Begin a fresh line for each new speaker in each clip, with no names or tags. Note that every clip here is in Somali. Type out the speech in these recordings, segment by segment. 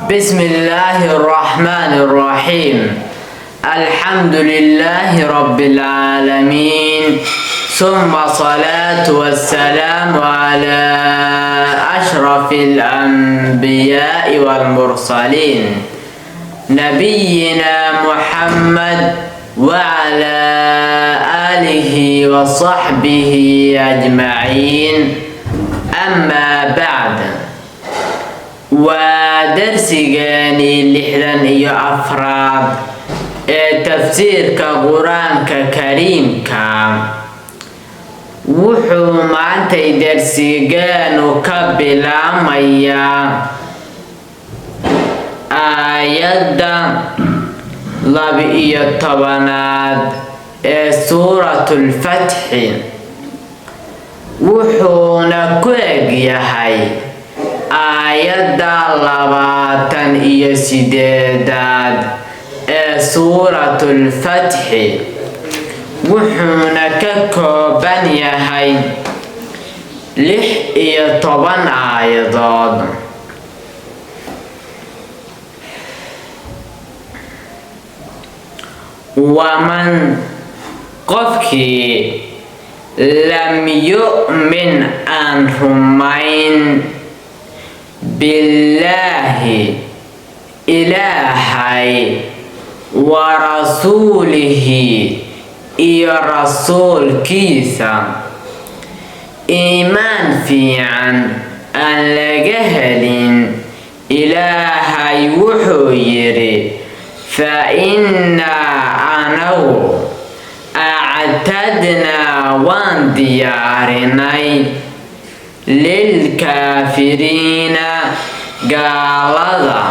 بسم الله الرحمن الرحيم. الحمد لله رب العالمين، ثم الصلاة والسلام على أشرف الأنبياء والمرسلين نبينا محمد وعلى آله وصحبه أجمعين. أما بعد، ودرسيغاني لحدن إيو أفراد تفسير قرآن كريم wuxuu maantay darsigaanu ka bilaamayaa aayadda 12 ee suuratul Fatxi, wuxuuna ku eg yahay aayadda 28 ee suuratul Fatxi, wuxuuna ka kooban yahay 16 aayadood. waman qofkii lam yu'min aan rumayn billaahi ilaahay wa rasuulihi iyo rasuulkiisa iimaan fiican aan laga helin, ilaahay wuxuu yidhi fa innaa anagu actadnaa waan diyaarinay lilkaafiriina gaalada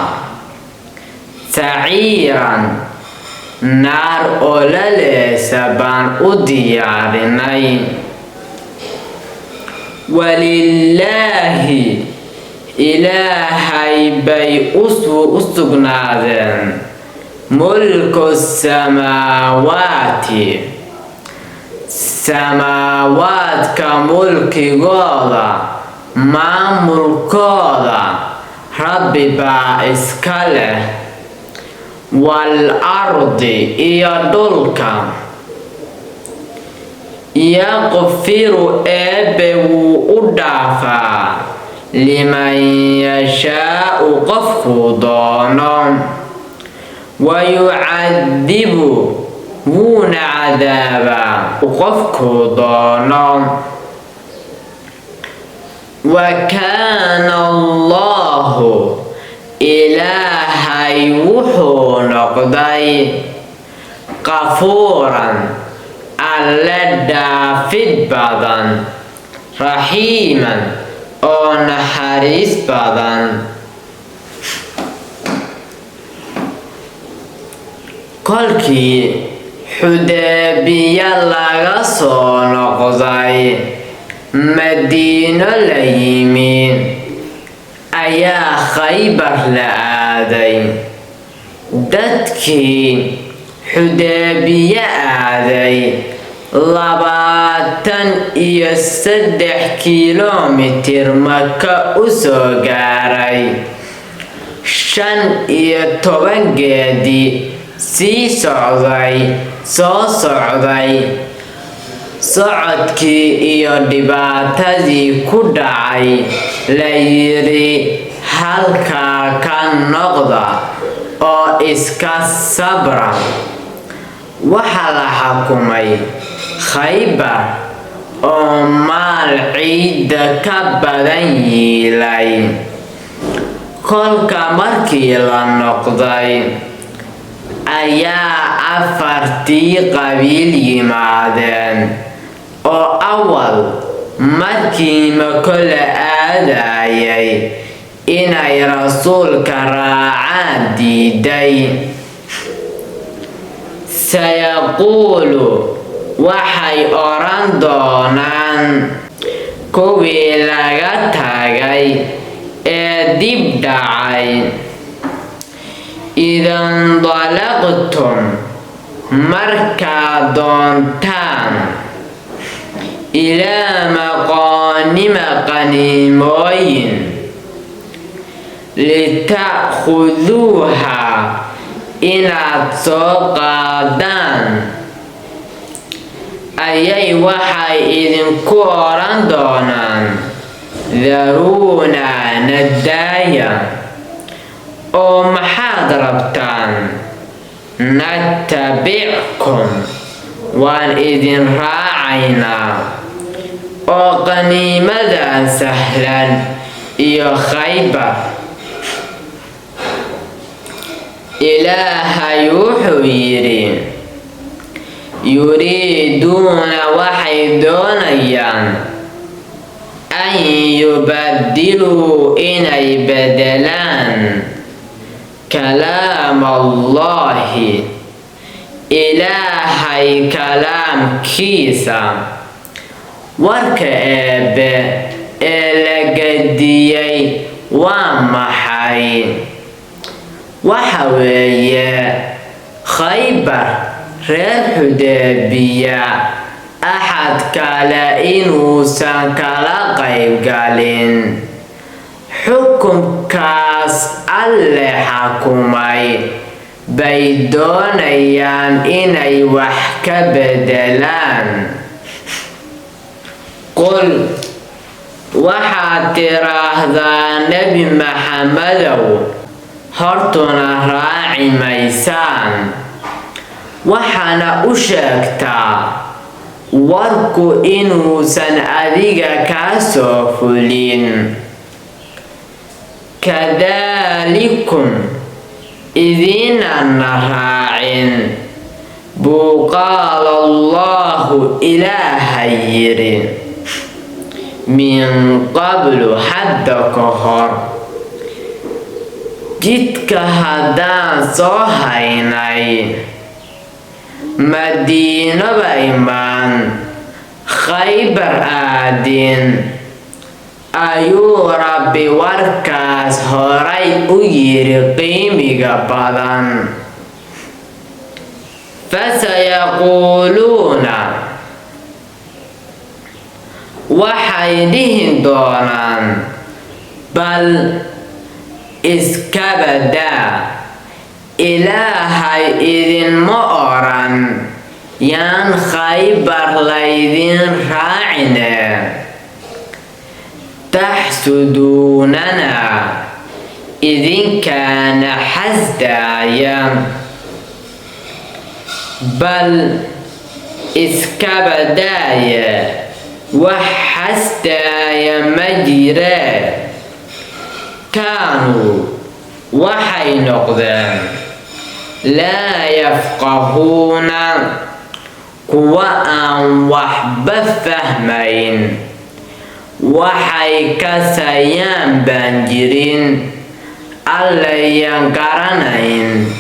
saciiran naar ololeysa baan u diyaarinay. walilaahi ilaahay bay u sugnaadeen mulku samaawaati, samaawaadka mulkigooda maamulkooda rabbi baa iska leh, wal ardi iyo dhulka. yaqfiru eebbe wuu u dhaafaa liman yashaa'u qofkuu doono, wayucadibu wuuna cadaabaa qofkuu doono. wa kaana allahu ilaahay wuxuu noqday qafuuran alle dhaafid badan, raxiiman oo naxariis badan. kolkii xudaybiya laga soo noqday madiino la yimi ayaa Khaybar la aaday. dadkii xudaybiya aaday 23 kiiloomitir Maka u soo gaaray, 15 geedi sii soo socday. socodkii iyo dhibaatadii ku dhacay la yidhi halkaa ka noqda oo iska sabra. waxaa la xukumay Khaybar oo maal ciidda ka badan yiilay. kolka markii la noqday ayaa 4 qabiil yimaadeen oo awal markii Mako la aadayay inay rasuulka raacaan diiday. sayaquulu waxay oran doonaan kuwii laga tagay ee dib dhacay, idan dalaqtum markaad doontaan ilaa maqaanima qaniimooyin lita'khuduuha inaad soo qaadaan ayay waxay idinku odhan doonaan daruuna nadaaya oo maxaad rabtaan natabickum waan idin raacaynaa oo qaniimadan sahlan iyo Khaybar. Ilaahay wuxuu yidhi yuriiduuna waxay doonayaan an yubadiluu inay bedelaan kalaam Allahi Ilaahay kalaamkiisa warka Eebbe ee la gediyey waa maxay? waxa weeye Khaybar reer Xudaybiya axad kale inuusan kala qaybgalin xukunkaas Alle xakumay bay doonayaan inay wax ka bedelaan. qul waxaad tiraahdaa Nebi Maxamedow hortuna raaci maysaan waxaana u sheegtaa warku inuusan adiga kaa soo fulin. kadalikum idiinana raacin buu qaala Allahu Ilaahay yidhi min qablu hadda ka hor jidka haddaan soo haynay Madiinaba imaan Khaybar aadin ayuu Rabbi warkaas horay u yidhi qiimiga badan. fasayaquuluuna waxay dhihi doonaan bal iska badaa Ilaahay idinma oran yaan Khaybar laydin raacine taxsuduunana idinkaana xasdaaya bal iska badaaya wax xasdaaya ma jire kaanuu waxay noqdeen laa yafqahuuna kuwa aan waxba fahmayn waxay kasayaan baan jirin Allayan garanayn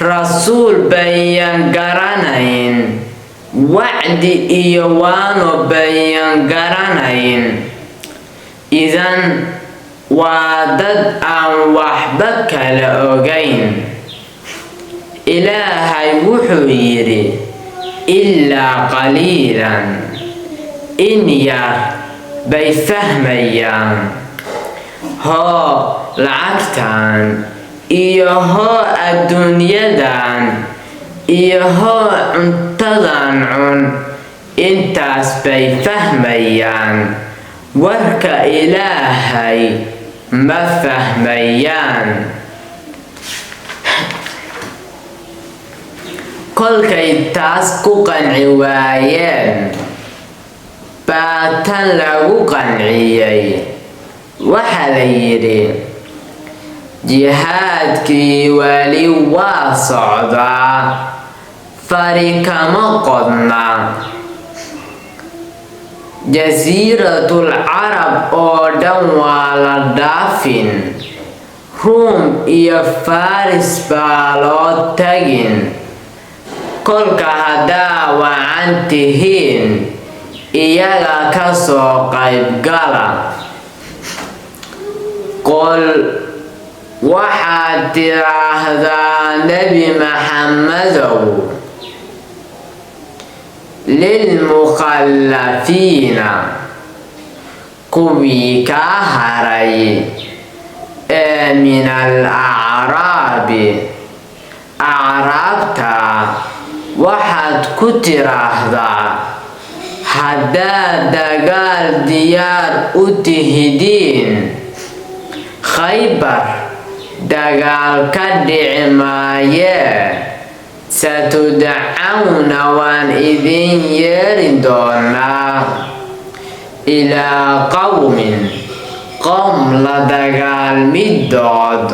rasuul bayan garanayn wacdi iyo waano bayan garanayn idan waa dad aan waxba kala ogayn. Ilaahay wuxuu yidhi ilaa qaliilan in yar bay fahmayaan hoo lacagtan iyo hoo adduunyadan iyo hoo cuntadan cun intaas bay fahmayaan warka Ilaahay ma fahmayaan. kolkay taas ku qanci waayeen baa tan lagu qanciyey waxaa la yidhi jihaadkii wali waa socdaa fari kama qodna jasiiratul carab oo dhan waa la dhaafin Ruum iyo Faris baa loo tagin kolka haddaa wacan tihiin iyaga ka soo qaybgala. qol waxaad tiraahdaa Nebi Maxamedow lilmukhallafiina kuwii kaa haray ee min al-acraabi acraabta waxaad ku tiraahdaa haddaad dagaal diyaar u tihidiin Khaybar dagaal ka dhici maayee satudcawna waan idin yeeri doonaa ilaa qowmin qowm la dagaalmidood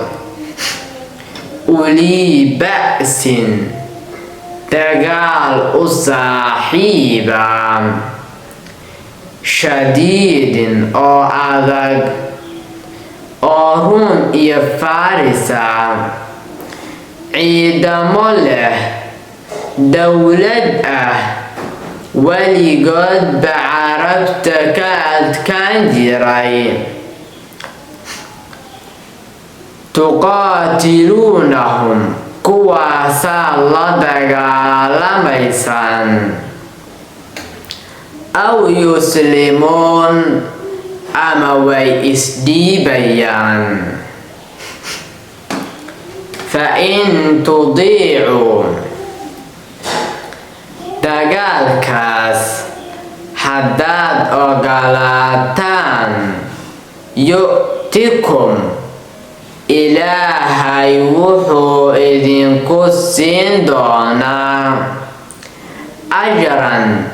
ulii ba'sin dagaal u saaxiiba shadiidin oo adag oo Ruum iyo Farisa ciidamo leh dowlad ah weligoodba carabta ka adkaan jiray tuqaatiluunahum kuwaasaa la dagaalamaysaan aw yuslimuun ama way isdhiibayaan fa-in tudiicuu dagaalkaas haddaad ogolaataan yu'tikum Ilaahay wuxuu idinku siin doonaa ajran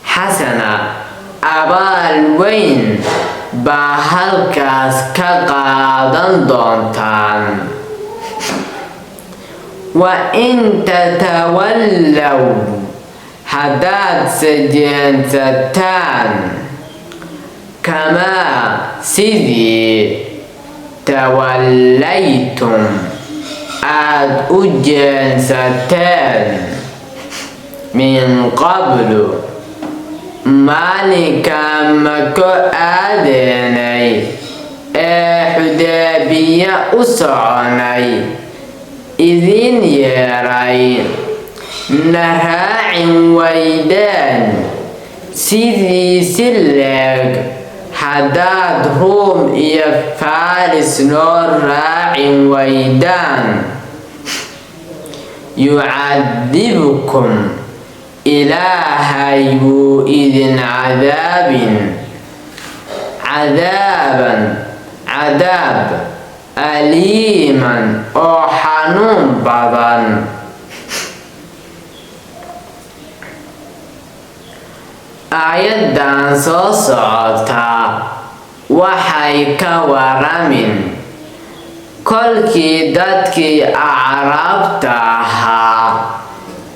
xasana abaal weyn baa halkaas ka qaadan doontaan wa in tatawallow haddaad sajeensataan kamaa sidii tawallaytum aad u jeensateen min qablu maalinkaan mako aadeynay ee Xudaybiya u soconay idin yeeray na raacin waydeen sidiisi leeg haddaad Ruum iyo Faris noo raacin waydaan yucadibukum Ilaahay wuu idin cadaab aliiman oo xanuun badan aayaddan soo socota waxay ka waramin kolkii dadkii acraabta ahaa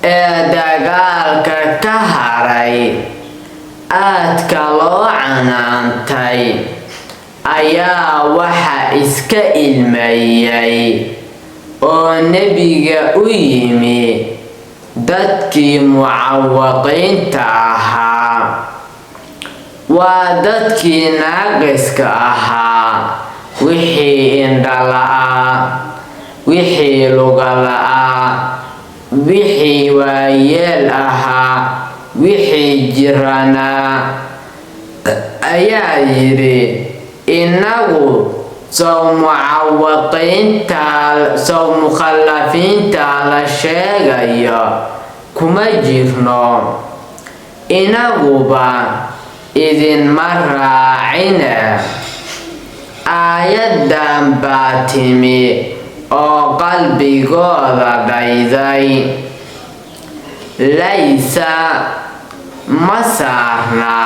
ee dagaalka ka haray aadka loo canaantay ayaa waxa iska ilmeeyay oo nebiga u yimi dadkii mucawaqiinta ahaa waa dadkii naaqiska ahaa wixii indha la'aa wixii luga la'aa wixii waayeel ahaa wixii jiranaa ayaa yidhi innagu sow mukhallafiinta la sheegayo kuma jirno inaguba idinma raacine aayaddan baa timi oo qalbigooda dhayday laysa ma saarna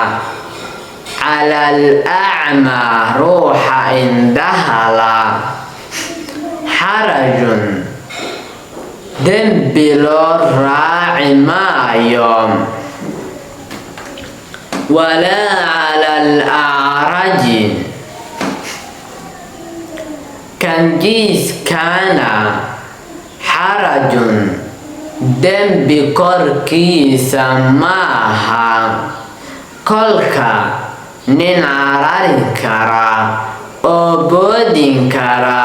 cala al-acmaa ruuxa indhahala xarajun dembi loo raaci maayo walaa cala al-acraji kanjiiskana xarajun dembi korkiisa maaha kolka nin carari kara oo boodin kara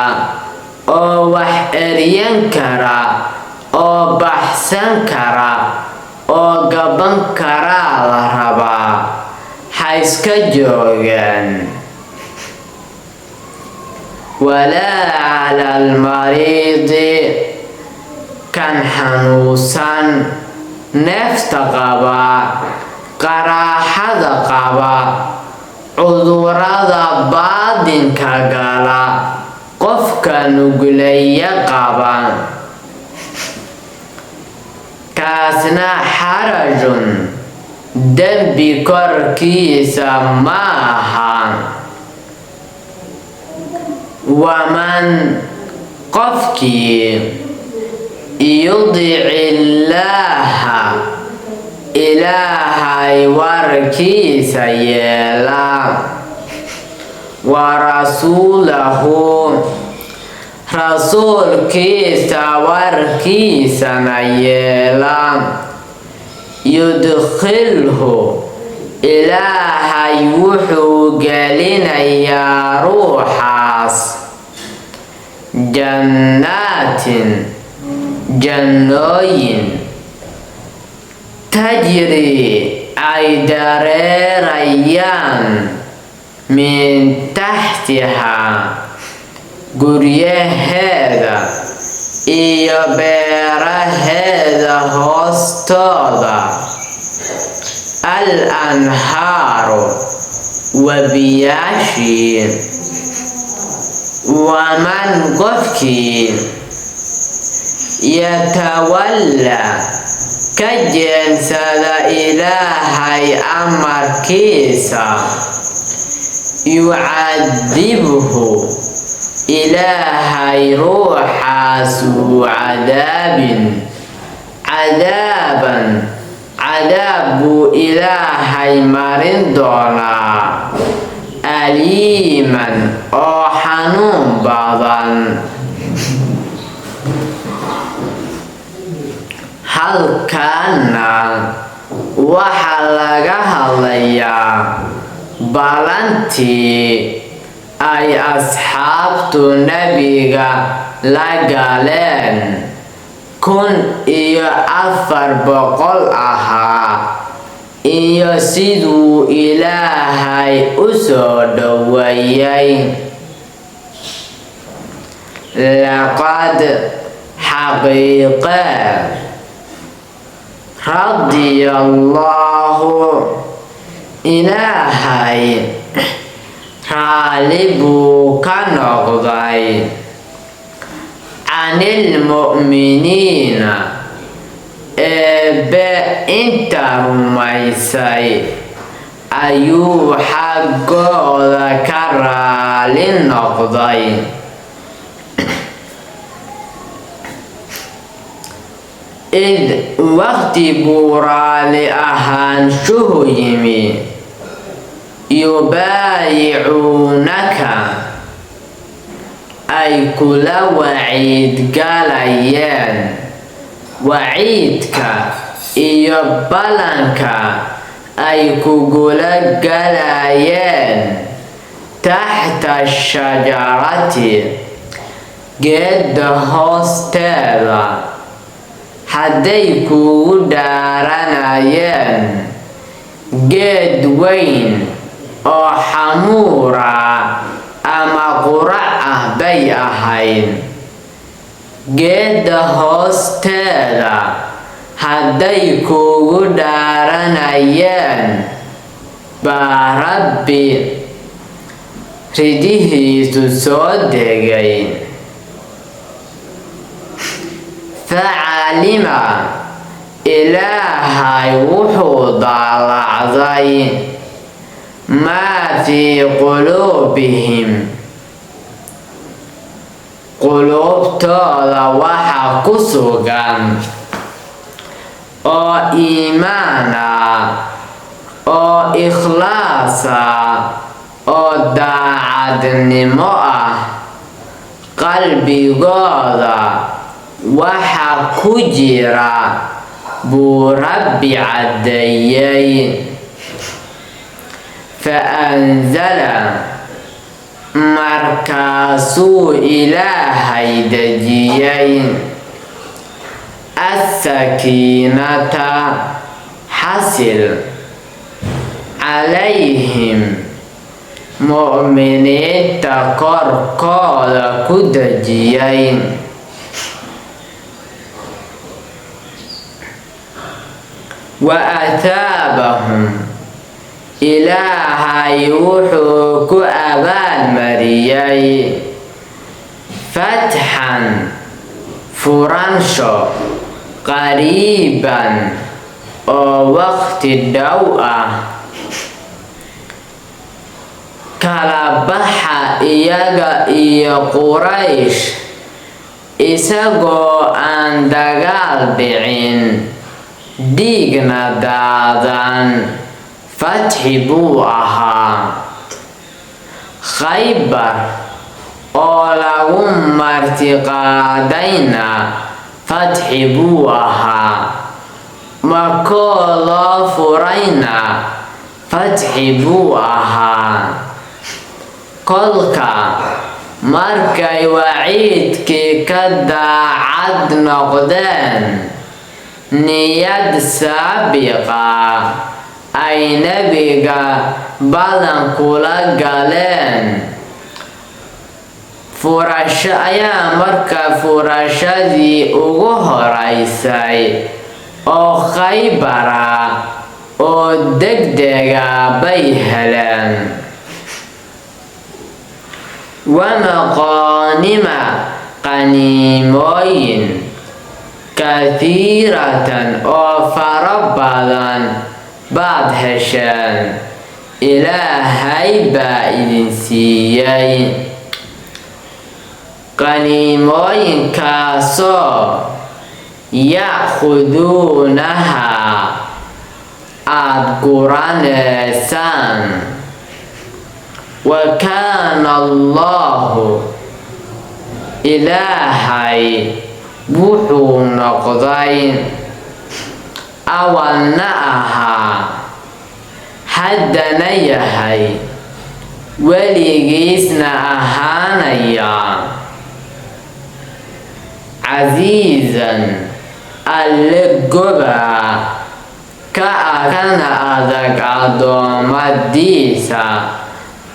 oo wax eryan kara oo baxsan kara oo gaban karaa la rabaa ha iska joogaan walaa cala almariidi kan xanuunsan, neefta qaba, qaraaxada qaba, cudurrada baadinka gala, qofka nuglaya qaba, kaasna xarajun dembi korkiisa ma aha. waman qofkii yudici illaaha ilaahay warkiisa yeela, wa rasuulahu rasuulkiisa warkiisana yeela, yudkhilhu ilaahay wuxuu gelinayaa ruuxaas jannaatin jannooyin tajri ay dareerayaan min taxtihaa guryaheeda iyo beeraheeda hoostooda al anhaaru wabiyaashii. waman qofkii yatawalla ka jeensada ilaahay amarkiisa, yucadibhu ilaahay ruuxaas wuu cadaab buu ilaahay marin doonaa, aliiman oo xanuun badan. halkaana waxaa laga hadlayaa balantii ay asxaabtu nebiga la galeen 1400 ahaa, iyo siduu ilaahay u soo dhoweeyay. laqad xaqiiqe radiyallaahu ilaahay raali buu ka noqday canilmu'miniina eebbe inta rumaysay ayuu xaggooda ka raali noqday. id waqti buu raali ahaanshuhu yimi, yubaayicuunaka ay kula waciid galayeen, waciidka iyo ballanka ay kugula galayeen taxta shajarati geedda hoosteeda, hadday kugu dhaaranayeen geed weyn oo xamuura ama qurac ah bay ahayd. geedda hoosteeda hadday kugu dhaaranayeen baa Rabbi ridihiisu soo degay. facalima ilaahay wuxuu daalacday maa fii quluubihim quluubtooda waxa ku sugan oo iimaana, oo ikhlaasa, oo daacadnimo ah. qalbigooda waxa ku jira buu Rabbi caddeeyay. faanzala markaasuu ilaahay dejiyay asakiinata xasil calayhim mu'miniinta korkooda ku dejiyay. Wa athaabahum, Ilaahay wuxuu ku abaalmariyay fatxan furansho qariiban oo waqti dhow ah. Kala baxa iyaga iyo Quraysh isagoo aan dagaal dhicin, dhiigna daadan. Fatxi buu ahaa. Khaybar oo lagu martiqaadayna fatxi buu ahaa. Makoo loo furayna fatxi buu ahaa. Kolka markay waciidkii ka daacad noqdeen, niyad saabiqa ay nebiga balan kula galeen, furashadii ugu horeysay oo Khaybara oo degdega bay heleen. Wamaqaanima qaniimooyin kathiiratan oo fara badan baad hesheen, Ilaahay baa idin siiyay. Qaniimooyinkaasoo ya'khuduunaha aad guraneysaan. Wa kaana Allaahu, Ilaahay wuxuu noqday awalna ahaa, haddana yahay, weligiisna ahaanaya, casiizan alle goba kana adag addoommadiisa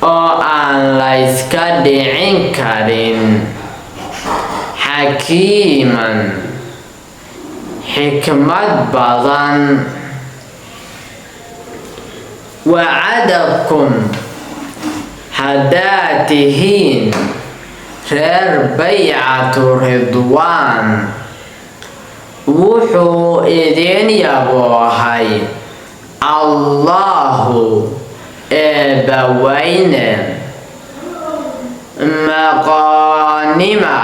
oo aan la iska dhicin karin, xakiiman xikmad badan. Wacadakum, haddaad tihiin reer baycatu ridwaan, wuxuu idin yaboohay Allahu eebbaweyne maqaanima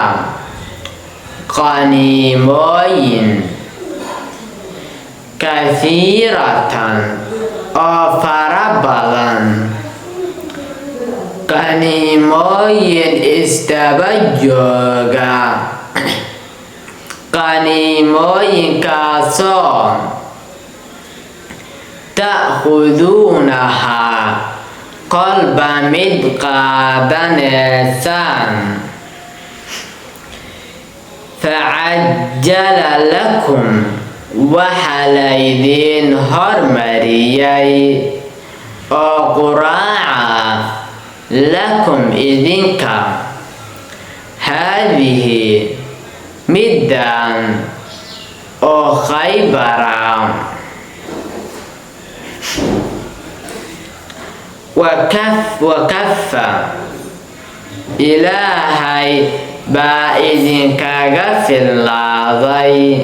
qaniimooyin kathiiratan oo fara badan, qaniimooyin isdaba jooga, qaniimooyinkaasoo ta'khuduunaha kolba mid qaadaneysaan. Facajjala lakum, waxa laydiin hormariyay oo quraaca lakum idinka, haadihi middan oo Khaybara. Wakaffa, Ilaahay baa idinkaga fillaaday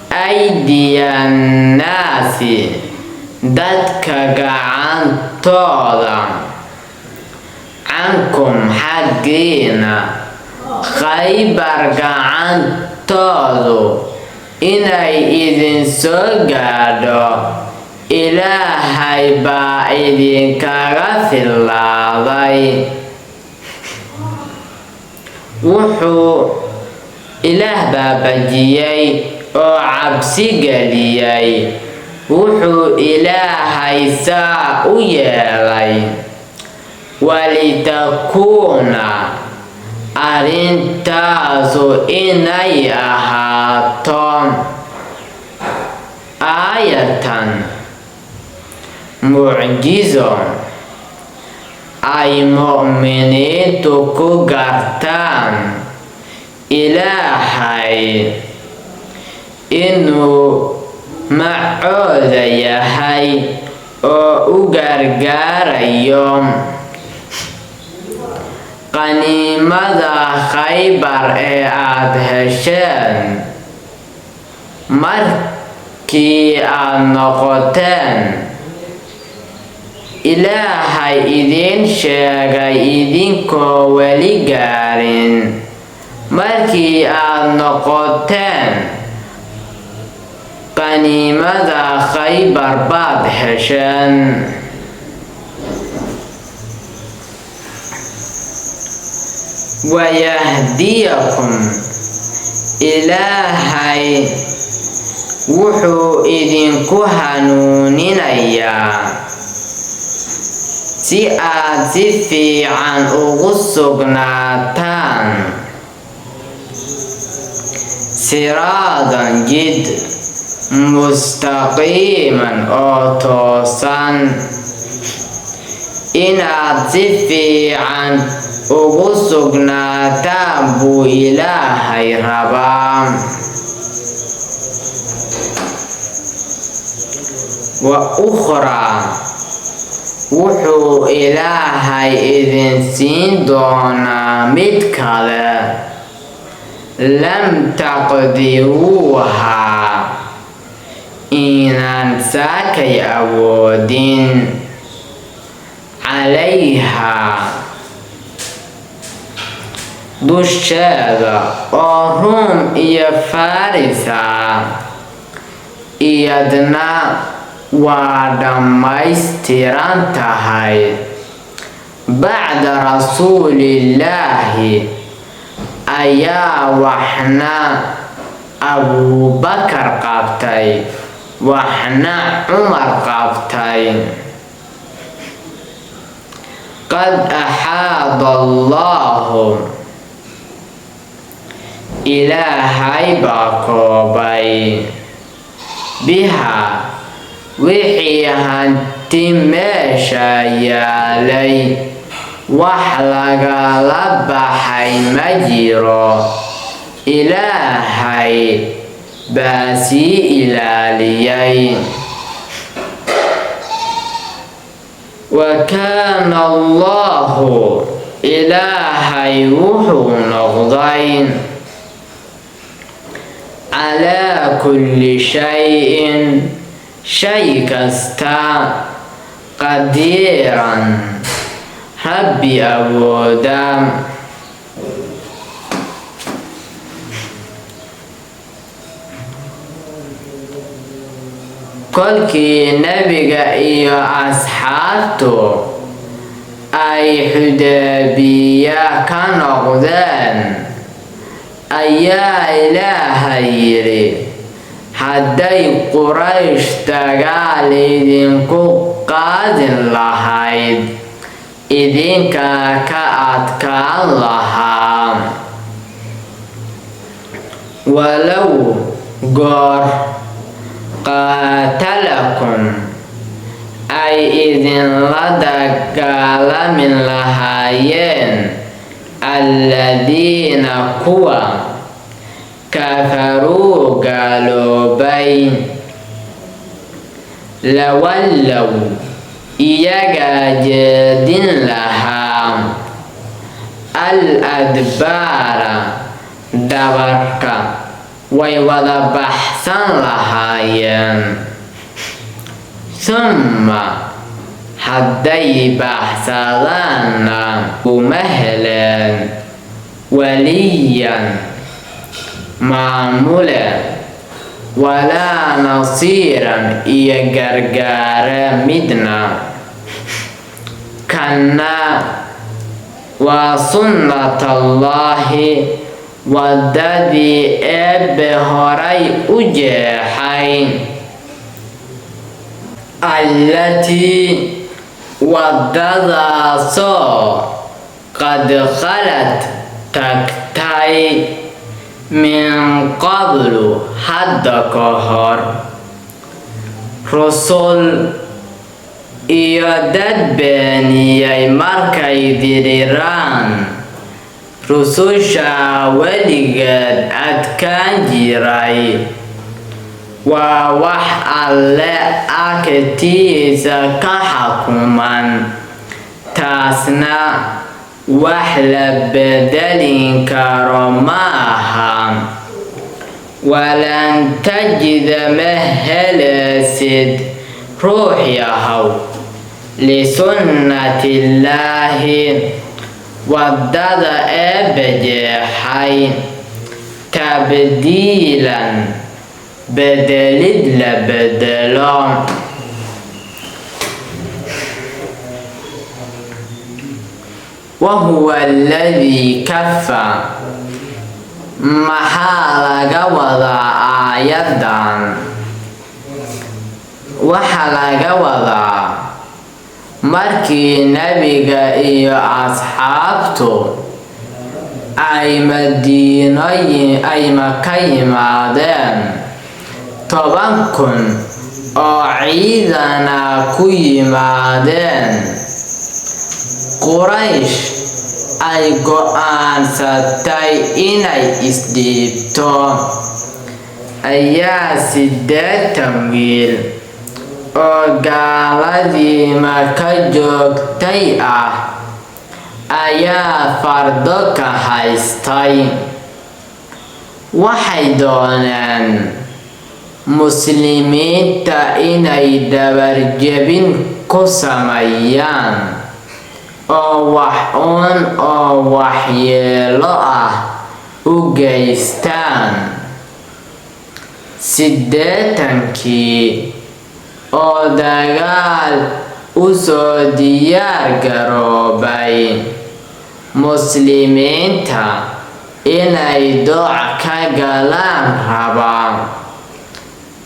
aydiyannaasi, dadka gacantooda, cankum xaggiina, Khaybar gacantoodu inay idin soo gaadho, Ilaahay baa idinkaga fillaaday. Wuxuu Ilaah baabajiyay oo cabsi geliyay, wuxuu Ilaahay saa u yeelay walitakuuna, arrintaasu inay ahaato aayatan mucjizo ay mu'miniintu ku gartaan Ilaahay inuu macooda yahay oo u gargaarayo. Qaniimada Khaybar ee aad hesheen markii aad noqoteen Ilaahay idiin sheegay idinkoo weli gaarin, markii aad noqoteen qaniimada Khaybar baad hesheen. wayahdiyakum Ilaahay wuxuu idinku hanuuninayaa si aad si fiican ugu sugnaataan siraadan jid mustaqiiman oo toosan. Inaad si fiican ugu sugnaataan buu Ilaahay rabaa. wa ukhraa wuxuu Ilaahay idin siin doonaa mid kale lam taqdiruuhaa inaan saakay awoodin calayhaa dusheeda, oo Ruum iyo Farisa iyadna waa dhammaystiran tahay. bacda rasuulillaahi ayaa waxna Abuubakar qabtay, waxna Cumar qabtay. qad axaada Allaahu Ilaahay baa koobay biha wixii hanti meesha yaalay, wax lagala baxay ma jiro. Ilaahay baa sii ilaaliyay. wa kaana Allaahu Ilaahay wuxuu noqday calaa kulli shayin shay kasta qadiiran Rabbi awooda. kolkii Nabiga iyo asxaabtu ay Xudaybiya ka noqdeen ayaa Ilaahay yidhi, hadday Quraysh dagaal idinku qaadin lahayd idinkaa ka adkaan lahaa. walow goor qaatalakum ay idinla dagaalamin lahaayeen alladiina kuwa kafaruu gaaloobay, lawallow iyagaa jeedin lahaa al adbaara dhabarka, way wada baxsan lahaayeen. summa hadday baxsadaanna uma heleen waliyan maamule walaa nasiiran iyo gargaare midna. kanna waa sunnatallaahi waddadii Eebbe horay u jeexay, allatii waddadaasoo qad khalad tagtay min qablu hadda ka hor rusul iyo dad beeniyay markay diriraan rususha weligeed adkaan jiray. waa wax alle agtiisa ka xukuman, taasna wax la bedelin karo ma aha. walan tajida ma helaysid ruux yahow lisunnatillaahi waddada Eebbe jeexay tabdiilan bedelid la bedelo. wahuwa alladii kafa, maxaa laga wadaa aayadan? waxaa laga wadaa markii nebiga iyo asxaabtu ay Maka yimaadeen 10,000 oo ciidana ku yimaadeen, Quraysh ay go'aansatay inay isdhiibto, ayaa 80 wiil oo gaaladii Maka joogtay ah ayaa fardo ka haystay. waxay dooneen muslimiinta inay dabarjebin ku sameeyaan oo waxyeelo ah u geystaan. 80kii oo dagaal u soo diyaar garoobay muslimiinta inay dooc ka galaan rabaan,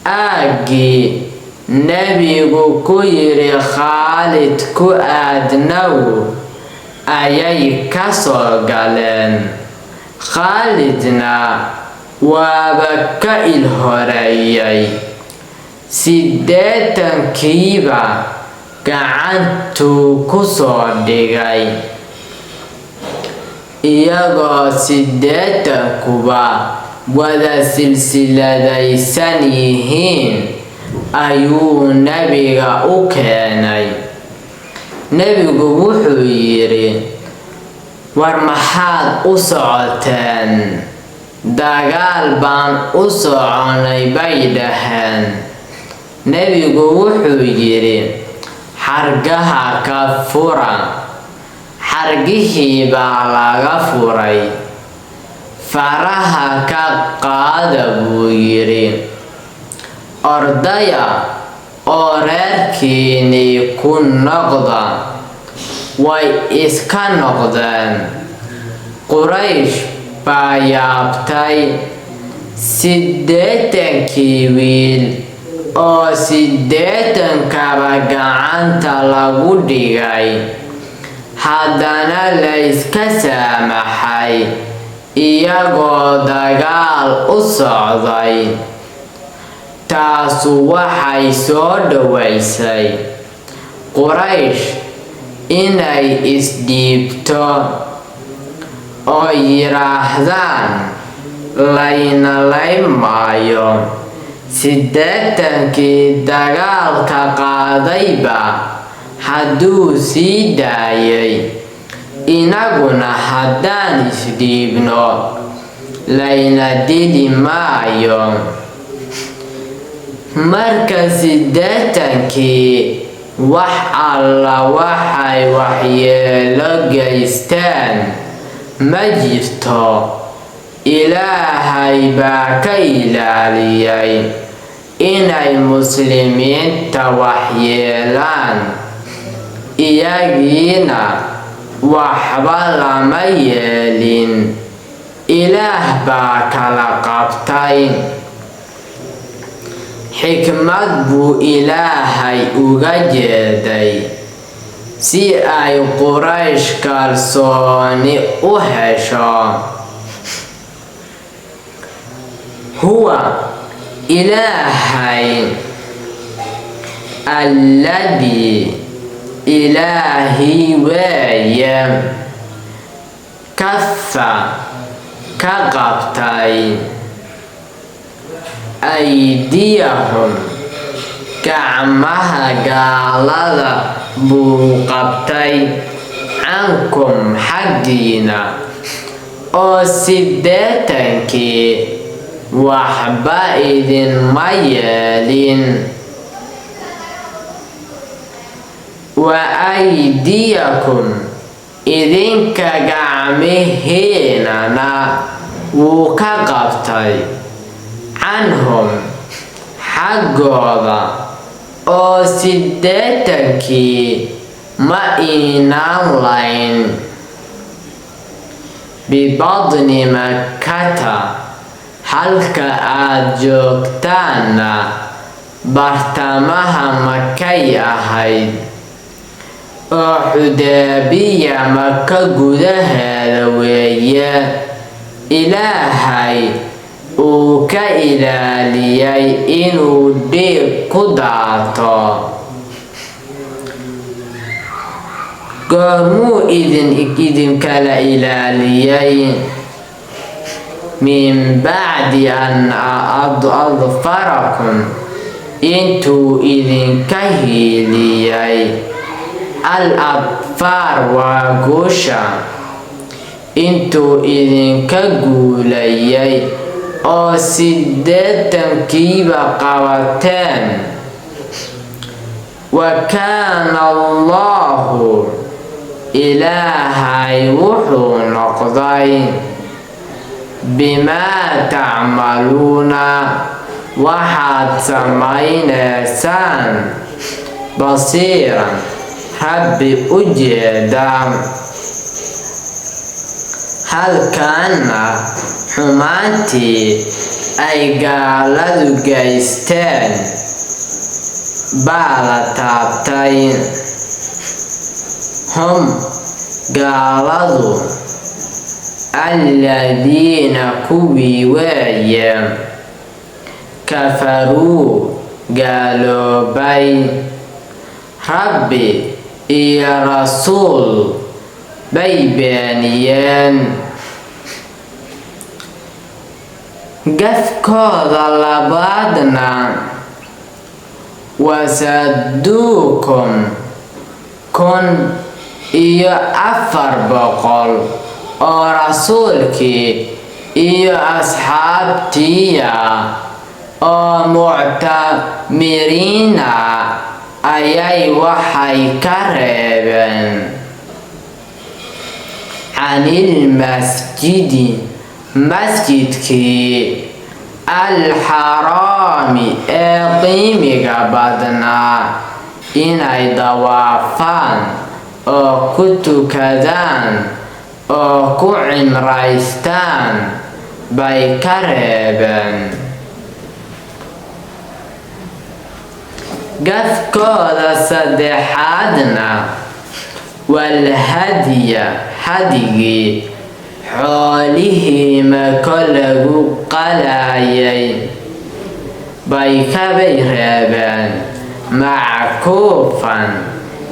aaggii nebigu ku yiri Khaalid ku aadnow ayay ka soo galeen. Khaalidna waaba ka ilhoreeyay, 80kiiba gacantuu ku soo dhigay, iyagoo 80kuba wada silsiladaysan yihiin ayuu nebiga u keenay. nebigu wuxuu yidhi, war maxaad u socoteen? dagaal baan u soconay bay dhaheen. nebigu wuxuu yidhi, xargaha ka fura. xargihii baa laga furay. faraha ka qaada buu yidhi, ordaya oo reerkiinnii ku noqda. way iska noqdeen. Quraysh baa yaabtay. 80kii wiil oo 80kaba gacanta lagu dhigay, haddana la iska saamaxay iyagoo dagaal u socday. taasu waxay soo dhaweysay Quraysh inay isdhiibto oo yiraahdaan layna laymaayo. 80kii dagaalka qaadayba hadduu sii daayay, inaguna haddaan isdhiibno layna dili maayo. marka 80kii wax alla waxay waxyeelo geysteen ma jirto. ilaahay baa ka ilaaliyay inay muslimiinta waxyeelaan, iyagiina waxba lama yeelin. ilaah baa kala qabtay. xikmad buu ilaahay uga jeeday si ay Quraysh kalsooni u hesho. huwa ilaahay alladii ilaahi weeye kafa ka qabtay aydiyahum gacmaha gaalada buu qabtay cankum xaggiina oo 80kii waxba idinma yeelin wa aydiyakum idinka gacmihiinana wuu ka qabtay canhum xaggooda oo 80kii ma iinaan layn bibadni makkata halka aad joogtaanna bartamaha makay ahayd oo xudaybiya maka gudaheeda weeye ilaahay uu ka ilaaliyay inuu dhiig ku daato goormuu idinkala ilaaliyay min bacdi an adfarakum intuu idinka hiiliyay al adfaar waa guusha intuu idinka guulayay oo 80kiiba qabateen wa kaana allahu ilaahay wuxuu noqday bimaa tacmaluuna waxaad samaynaysaan basiiran rabbi u jeeda halkaana xumaantii ay gaaladu geysteen baa la taabtay hum gaaladu alladiina kuwii weeye kafaruu gaaloobay rabbi iyo rasuul bay beeniyeen gafkooda labaadna wasaduukum 1400 oo rasuulkii iyo asxaabtiya oo muctamiriina ayay waxay ka reebeen canil masjidi masjidkii alxaraami ee qiimiga badnaa inay dawaafaan oo ku tukadaan oo ku cimraystaan bay ka reebeen gafkooda saddexaadna walhadiya hadigii xoolihii mako lagu qalayay bay kabay reebeen mackuufan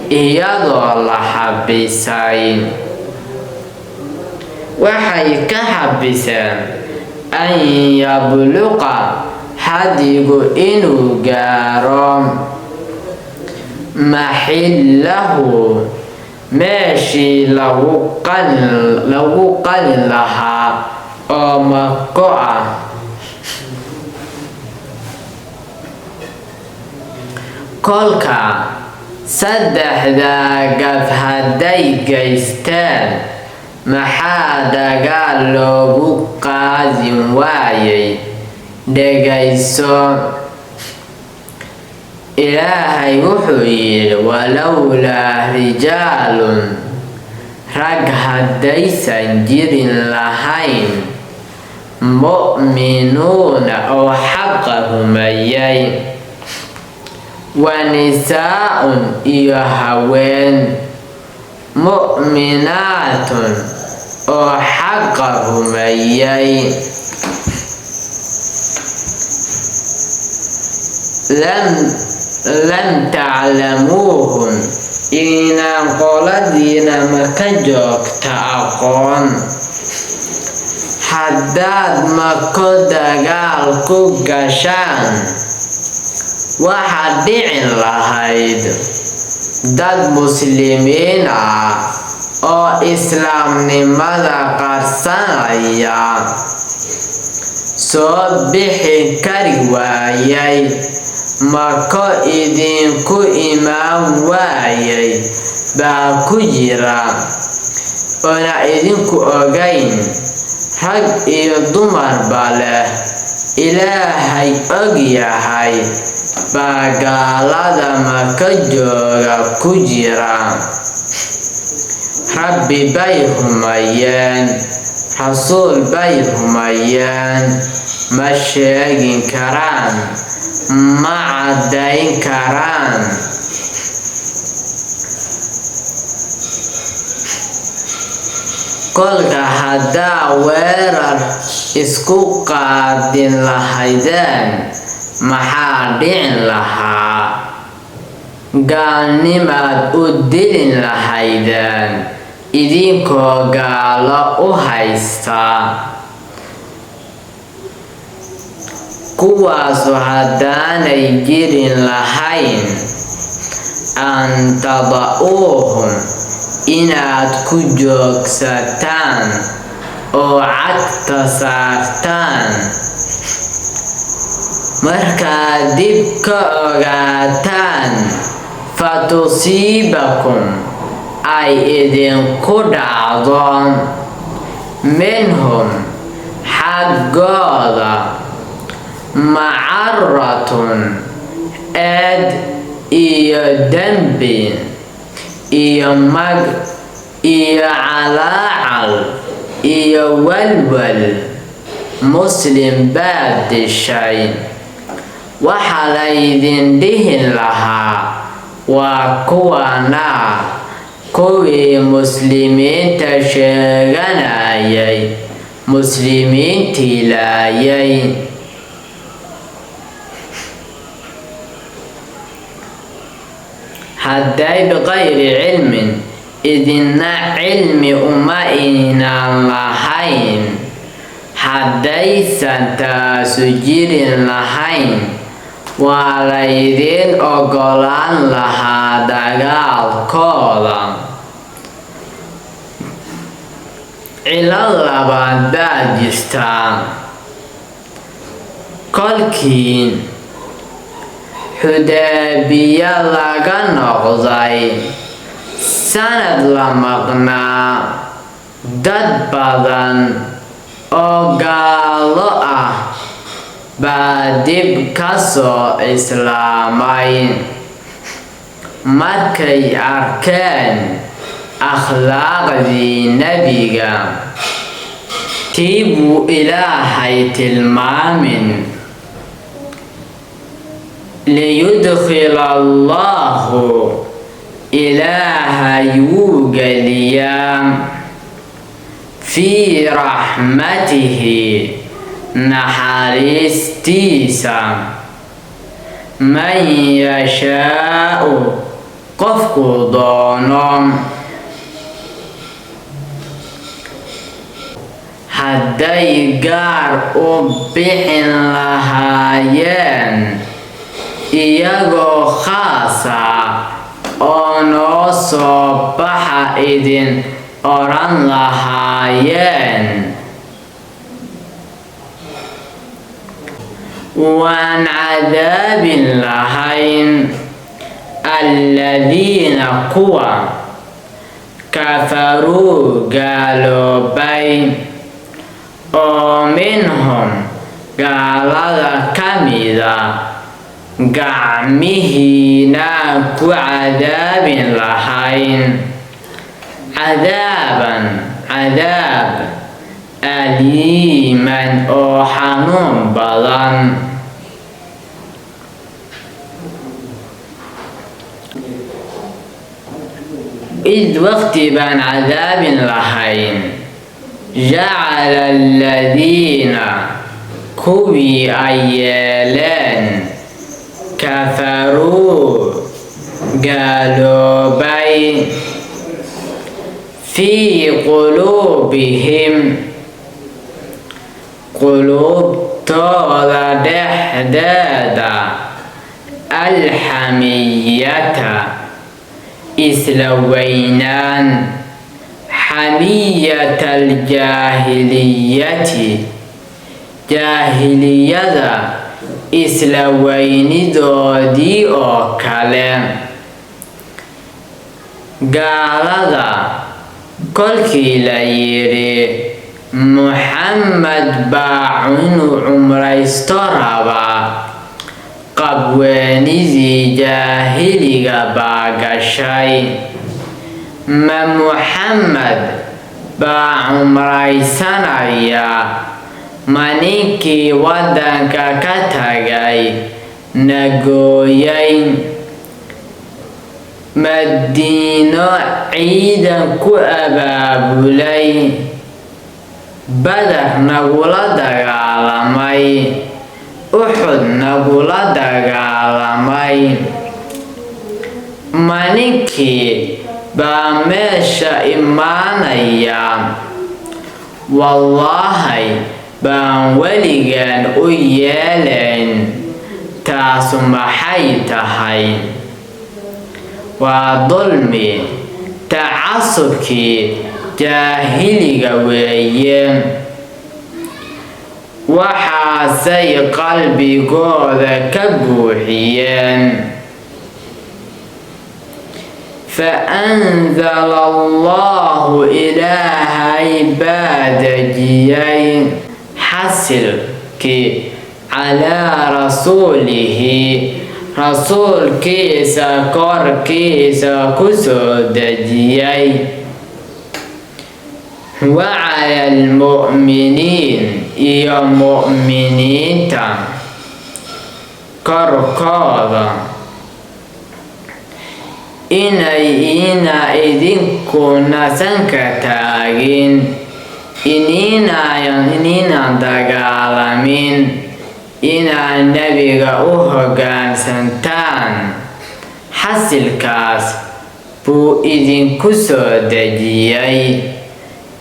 iyadoo la xabisay waxay ka xabiseen an yabluqa hadigu inuu gaaro maxillahu meeshii lagu qalin lahaa oo mako ah kolka saddexdaa gaf hadday geysteen maxaa dagaal loogu qaadin waayay dhegayso ilaahay wuxuu yidhi walowlaa rijaalun rag haddaysan jirin lahayn mu'minuuna oo xaqa rumeeyay wa nisaa'un iyo haween mu'minaatun oo xaqa rumeeyay lam taclamuuhum inaan qoladiina maka joogta aqoon. haddaad mako dagaal ku gashaan waxaad dhicin lahayd dad muslimiin ah oo islaamnimada qarsanaya soo bixi kari waayay, mako idinku imaan waayay baa ku jira oona idinku ogayn. rag iyo dumarba leh Ilaahay og yahay baa gaalada maka jooga ku jira. Rabbi bay rumeeyeen, rasuul bay rumeeyeen, ma sheegin karaan, ma caddayn karaan. kolka haddaa weerar isku qaadin lahaydeen maxaa dhicin lahaa? gaalnimaad u dilin lahaydeen idinkoo gaalo u haysta. kuwaasu haddaanay jirin lahayn an tada'uuhum inaad ku joogsataan oo cagta saartaan. markaad dib ka ogaataan fatusiibakum ay idinku dhacdo minhum xaggooda macaratun eed iyo dembi iyo mag iyo calaacal iyo walwal, muslim baad dishay. waxaa laydin dhihin lahaa waa kuwana kuwii muslimiinta sheeganayay, muslimiintii laayay. hadday biqayri cilmin idinna cilmi uma inaan lahayn, haddaysan taasu jirin lahayn waa laydin ogolaan lahaa dagaalkooda. cilad labaad baa jirta. kolkii Xudaybiya laga noqday sanad la maqnaa, dad badan oo gaalo ah baa dib ka soo islaamay. markay arkeen akhlaaqdii nebiga tii buu Ilaahay tilmaamin, liyudkhila Allahu Ilaahay wuu geliyaa fii raxmatihi naxariistiisa man yashaa'u qofkuu doono. hadday gaar u bixin lahaayeen iyagoo khaasa oo noo soo baxa idin odhan lahaayeen, waan cadaabin lahayn alladiina kuwa kafaruu gaaloobay oo minhum gaalada ka mida, gacmihiina ku cadaabin lahayn cadaaban cadaab aliiman oo xanuun badan. id waqti baan cadaabin lahayn jacala aladiina kuwii ay yeeleen kafaruu gaaloobay fii quluubihim quluubtooda dhexdeeda alxamiyata isla weynaan xamiyata aljaahiliyati jaahiliyada isla weynidoodii oo kale. Gaalada kolkii la yidhi Muxamed baa inuu cumraysto rabaa, qabweynidii jaahiliga baa gashay. Ma Muxamed baa cumraysanaya? Ma ninkii waddanka ka tagay nagooyay Madiino ciidan ku abaabulay, Badar nagula dagaalamay, Uxud nagula dagaalamay? Ma ninkii baa meesha imaanaya? Wallaahi baan weligaan u yeelayn. Taasu maxay tahay? Waa dulmi, tacasubkii jaahiliga weeye. Waxaasay qalbigooda ka buuxiyeen. فأنزل الله إلهي بادجيين حسلك على رسوله رسول كيسا كور كيسا كسو دجيين وعلى المؤمنين يا مؤمنين كركاضا ina idinku nasanka taagin, inaan dagaalamin, inaad nebiga u hoggaansantaan. Xasilkaas buu idinku soo dejiyay.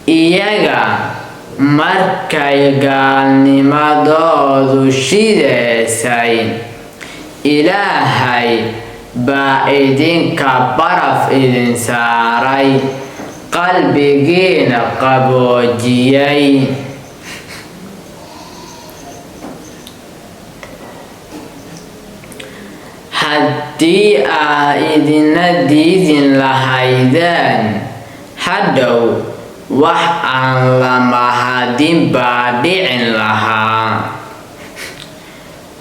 Iyaga markay gaalnimadoodu shideysay, Ilaahay baa idinka baraf idin saaray, qalbigiina qaboojiyay. Haddii aad idina diidin lahaydeen, hadhow wax aan la mahadin baa dhicin lahaa.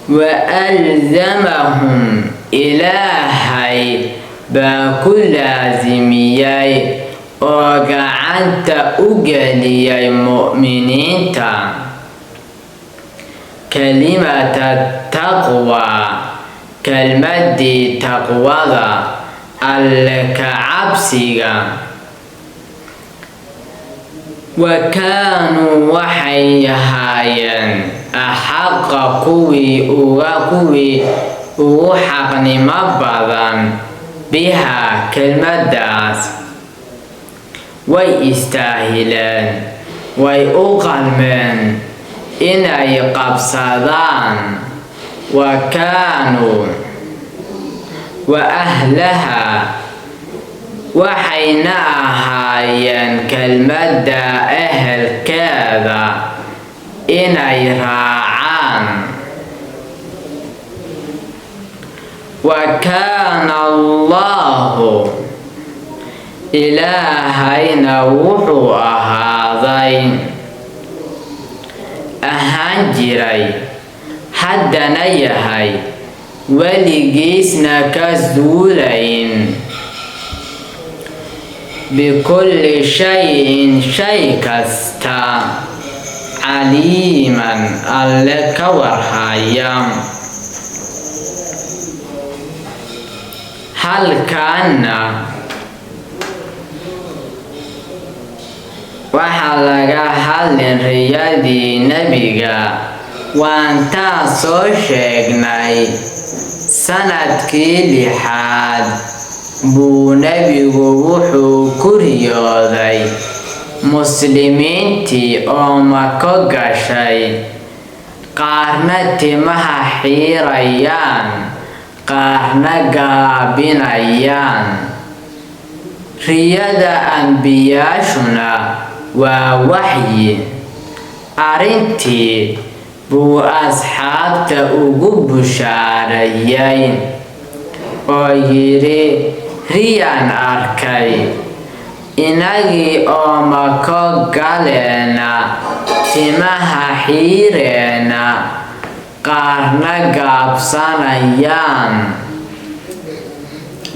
وألزمهم Ilaahay baa ku laasimiyay oo gacanta u geliyay mu'miniinta kalimata taqwa, kelmadii taqwada, alle ka cabsiga. وكانوا waxay ahaayeen axaqa kuwii ugu xaqnimo badan biha kelmadaas. Way istaahileen, way u qalmeen inay qabsadaan. وكانوا وأهلها waxayna ahaayeen kelmadda ehelkeeda inay raacaan. وكان الله ilaahayna wuxuu ahaan jiray, haddana yahay, weligiisna ka zuulayn. bikulli shayin shay kasta caliiman alle ka warhaya. halkaana waxaa laga hadlin riyadii nebiga. waan taa soo sheegnay sanadkii 6 buu nebigu wuxuu ku riyooday muslimiintii oo Mako gashay, qaarna timaha xiirayaan, qaarna gaabinayaan. Riyada ambiyaashuna waa waxyi. Arrintii buu asxaabta ugu bushaareeyay oo yidhi, riyaan arkay, inagii oo Mako galeena, timaha xiireena, qaarna gaabsanayaan.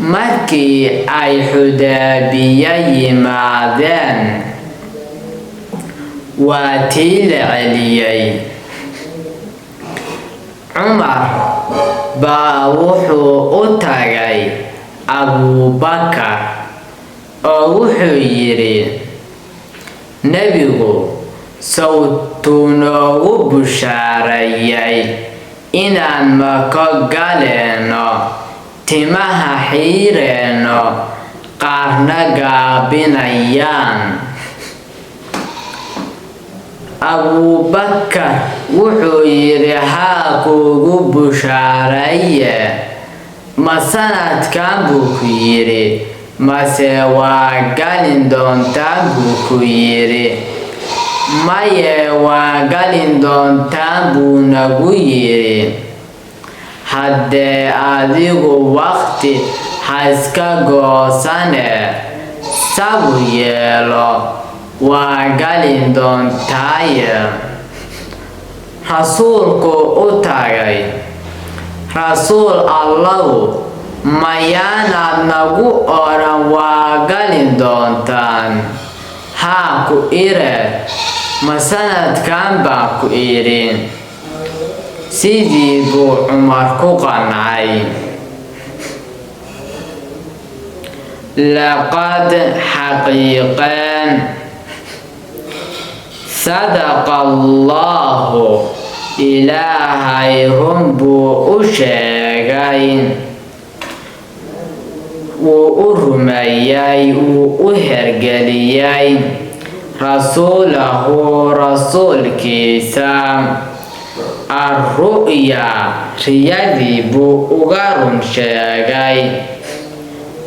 Markii ay Xudaybiya yimaadeen, waa tii la celiyay. Cumar baa wuxuu u tagay Abuubakar oo wuxuu yidhi, nebigu sawtuu noogu bushaareeyay inaan Mako galeeno, timaha xiireeno, qaarna gaabinayaan. Abuubakar wuxuu yidhi, haa kuugu bushaareeye. Ma sanadkan buu ku yidhi, mase waa galin doontaan buu ku yidhi. Maye waa galin doontaan buu nagu yidhi. Haddee adigu waqti ha iska goosane, sabu yeelo, waa galin doontaaye. Rasuulku u tagay, rasuul Allahu, mayaanaad nagu odhan waa galin doontaan? Haa ku ire, ma sanadkan baan ku idhi. Sidii buu Cumar ku qancay. Laqad xaqiiqeen sadaqa Allahu, Ilaahay run buu u sheegay, wuu u rumeeyay, wuu u hergeliyay rasuulahu rasuulkiisa. Ar-ru'ya, riyadii buu uga run sheegay,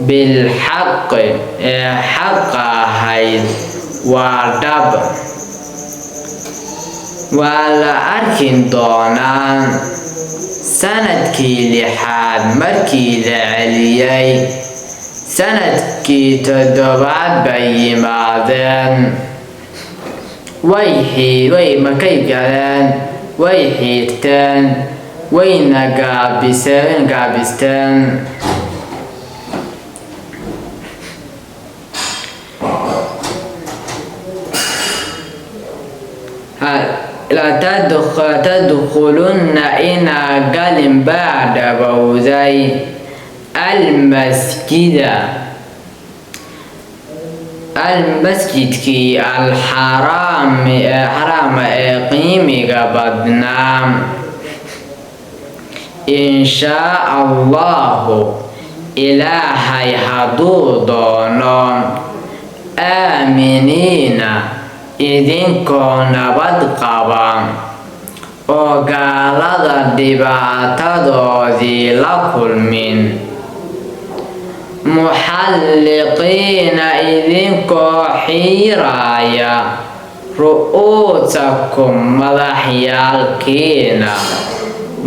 bilxaqi ee xaqa ahayd, waa dhab. Waa la arki doonaa sanadkii 6 markii la celiyay. Sanadkii 7 bay yimaadeen, way Makay galeen, way xiirteen, wayna gaabisteen. La tadkhulunna inaa galin baa dhabowday almasjidkii alxaraama ee qiimiga badnaa. Inshaa Allahu, Ilaahay hadduu doono, aaminiina, idinkoo nabad qaba oo gaalada dhibaatadoodii la kulmin, muxalliqiina, idinkoo xiiraya ru'uusakum madaxyaalkiina,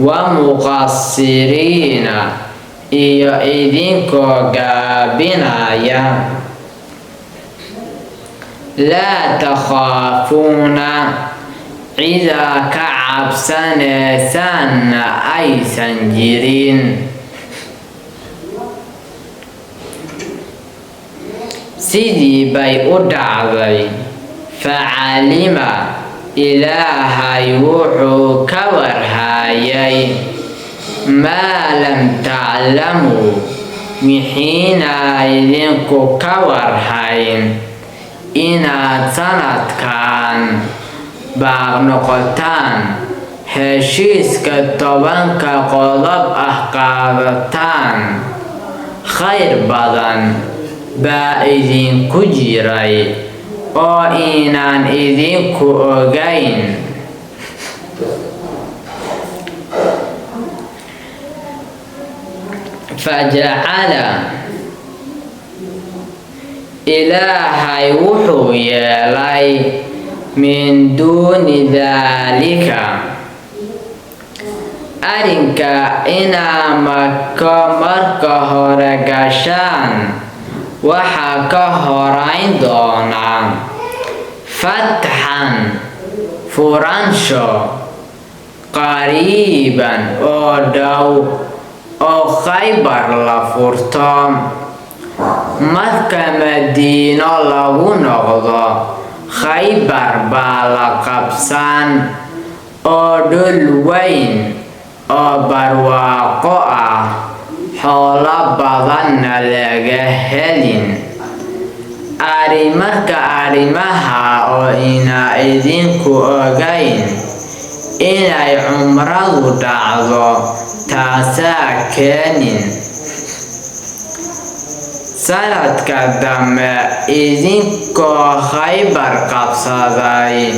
wa muqassiriina, iyo idinkoo gaabinaya. laa takhaafuuna, cidaa ka cabsanaysaanna aysan jirin. Sidii bay u dhacday. Facalima, Ilaahay wuxuu ka warhaayay maa lam taclamuu, mixiina idinku ka warhayn, inaad sanadkan baaq noqotaan, heshiiska 10 qodob ah qaadataan, khayr badan baa idinku jiray oo inaan idinku ogayn. Fajacala Ilaahay wuxuu yeelay min duuni daalika arrinka inaa marka hore gashaan waxaa ka horayn doona fatxan furaansho qariiban oo dhow oo Khaybar la furto. Marka Madiino lagu noqdo, Khaybar baa la qabsan oo dhul weyn oo barwaaqo ah, xoolo badanna laga helin. Marka arrimaha oo ina idinku ogayn inay cumradu dhacdo taasaa keenin. Sanadka dambe idinkoo Khaybar qabsaday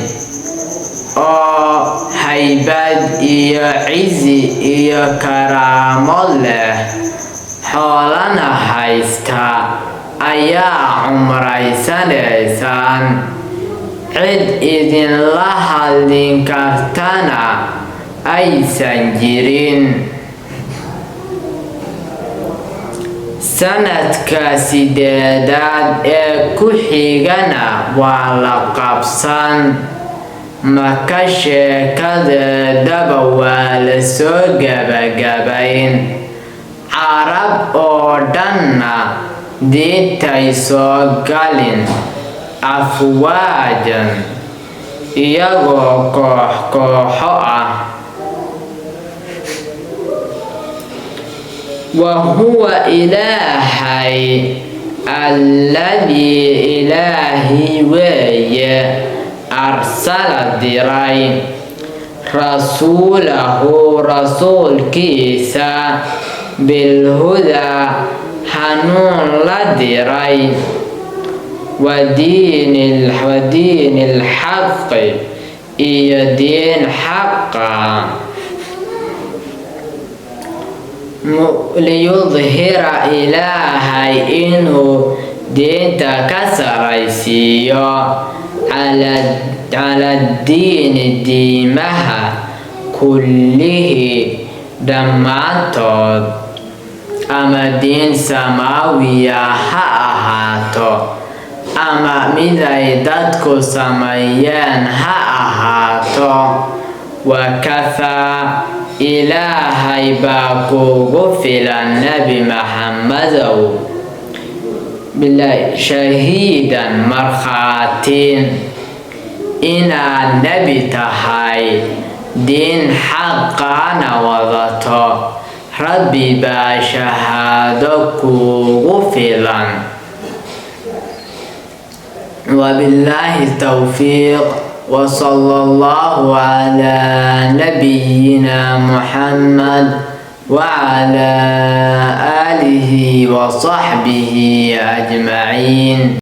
oo haybad iyo cizi iyo karaamo leh, xoolana haysta, ayaa cumraysanaysaan. Cid idinla hadlin kartana aysan jirin. Sanadka 8aad ee ku xigana waa la qabsan. Maka sheekadeedaba waa la soo gabagabayn. Carab oo dhanna diintay soo galin afwaajan iyagoo koox-kooxo ah. Wahuwa Ilaahay alladii Ilaahi weeye arsala diray rasuulahu rasuulkiisa bilhudaa hanuun la diray wadiinil xaqi iyo diin xaqa liyudhira Ilaahay inuu diinta ka saraysiiyo cala diini diimaha kullihi dhammaantood, ama diin samaawiya ha ahaato ama miday dadku sameeyeen ha ahaato. Wakafaa Ilaahay baa kugu filan Nabi Maxamadow shahiidan markhaatiin inaad nebi tahay, diin xaqaana wadato. Rabbi baa shahaado kugu filan. Wabillaahi tawfiiq. وصلى الله على نبينا محمد وعلى آله وصحبه أجمعين.